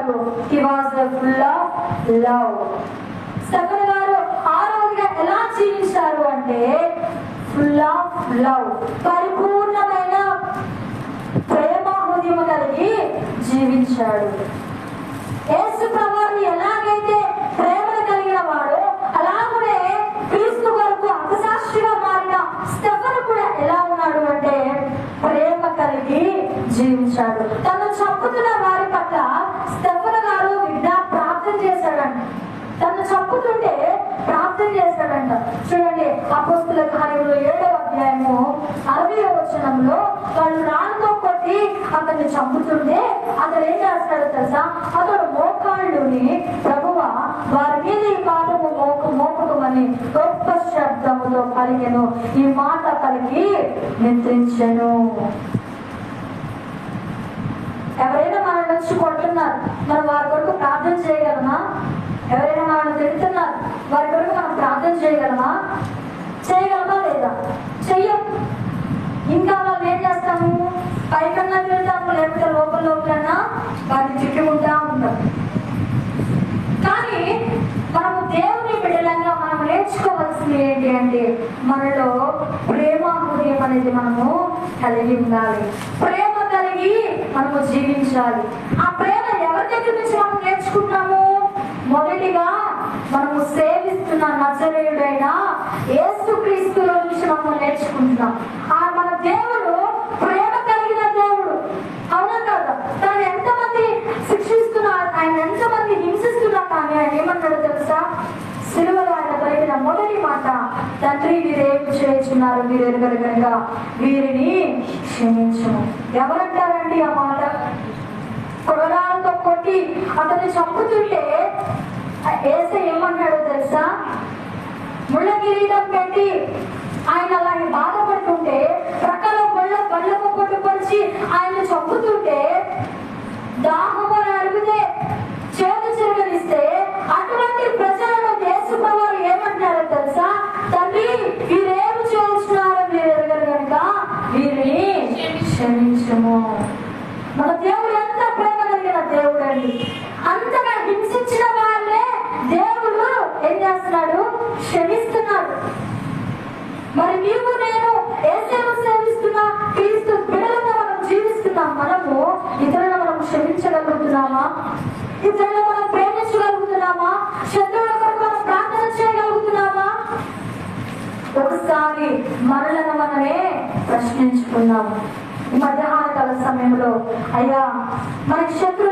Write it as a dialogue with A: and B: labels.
A: జీవించారు. He was full of love. Stephen గారు ఆ రోజుగా ఎలా జీవించారు అంటే ఫుల్ ఆఫ్ లవ్, పరిపూర్ణమైన ప్రేమ హృదయం కలిగి జీవించాడు. యేసు ప్రభువుని ఎలాగైతే ప్రేమను కలిగిన వాడు అలాగే క్రీస్తు కొరకు అపసాక్షిగా మారిన స్టెఫెను కూడా ఎలా ఉన్నాడు అంటే ప్రేమ కలిగి జీవించాడు. తను చంపుతున్న వారి పట్ల స్టెఫెను గారు ప్రార్థన చేశాడంట. తను చంపుతుంటే ప్రార్థన చేశాడంట. చూడండి, అపోస్తుల కార్యములు 7వ అధ్యాయము 60వ వచనంలో వాళ్ళు రాళ్ళతో కొట్టి అతన్ని చంపుతుంటే అతను ఏం చేస్తాడో తెలుసా? అతడు మోకాళ్ళుని ప్రభువా వారి మీద ఈ పాపము మోపకమని గొప్ప శబ్దముతో పలికెను. ఈ మాట పలికి నిద్రించెను. ఎవరైనా మనల్ని వచ్చి కొడుతున్నారు, మనం వారి కొరకు ప్రార్థన చేయగలమా? ఎవరైనా మనల్ని తిడుతున్నారు, వారి కొరకు మనం ప్రార్థన చేయగలమా? లేదా? చెయ్యం. ఇంకా వాళ్ళు ఏం చేస్తాము? పైకన్నా వెళ్తాము, లేకపోతే లోపలన్నా వారిని చుట్టుకుంటా ఉంటాం. కానీ మనము దేవుని బిడ్డలంగా మనం నేర్చుకోవాల్సింది ఏంటి అంటే మనలో ప్రేమ హృదయం అనేది మనము కలిగి ఉండాలి. ప్రేమ కలిగి మనము జీవించాలి. ఆ ప్రేమ ఎవరి దగ్గర నుంచి మనం నేర్చుకుంటాము? మొదటిగా మనము సేవిస్తున్న నజరేయుడైన యేసుక్రీస్తులో నుంచి మనం నేర్చుకుంటున్నాం. మన దేవుడు ప్రేమ కలిగిన దేవుడు, అవునా కదా? తను ఎంతమంది శిక్షిస్తున్నా, ఆయన ఎంతమంది హింసిస్తున్నా కానీ ఆయన ఏమన్నాడు తెలుసా? సిలువలో ఆయన పలికిన మొదటి మాట, తండ్రి వీరేమి చేస్తున్నారు మీరు ఎరుగరు కనుక వీరిని క్షమించము. ఎవరంటారండి ఆ మాట? కొరడాలతో కొట్టి అతన్ని చంపుతుంటే యేసయ్య ఏమన్నాడో తెలుసా? ముళ్ళ కిరీటం పెట్టి ఆయన అలాగే బాధపడుతుంటే, ప్రక్కలో బళ్ళకు కొట్టుపరిచి ఆయన చంపుతుంటే, దాహము అడిగితే చేదు చిరగనిస్తే అటువంటి ప్రజలను యేసు ప్రభువు ఏమంటున్నారో తెలుసా? తండ్రి వీరేమి చేస్తున్నారో మీరు ఎరగరు కనుక వీరిని క్షమించము. మన దేవుడు ఎంత ప్రేమ కలిగిన దేవుడు అండి. అంతగా హింసించిన వాళ్ళే దేవుడు ఏం చేస్తున్నాడు? క్షమిస్తున్నాడు. మరి నీవు నేను యేసును సేవిస్తున్నా, క్రీస్తు బిడ్డలుగా మనం జీవిస్తున్నాం. మనము ఇతరులను మనం క్షమించగలుగుతున్నామా? ఇతరులను మనం ప్రేమించగలుగుతున్నామా? శత్రువుల కొరకు మనం ప్రార్థన చేయగలుగుతున్నామా? ఒకసారి మనలను మనమే ప్రశ్నించుకున్నాము. ఈ మధ్యాహ్న కాల సమయంలో అయ్యా మనకి శత్రువు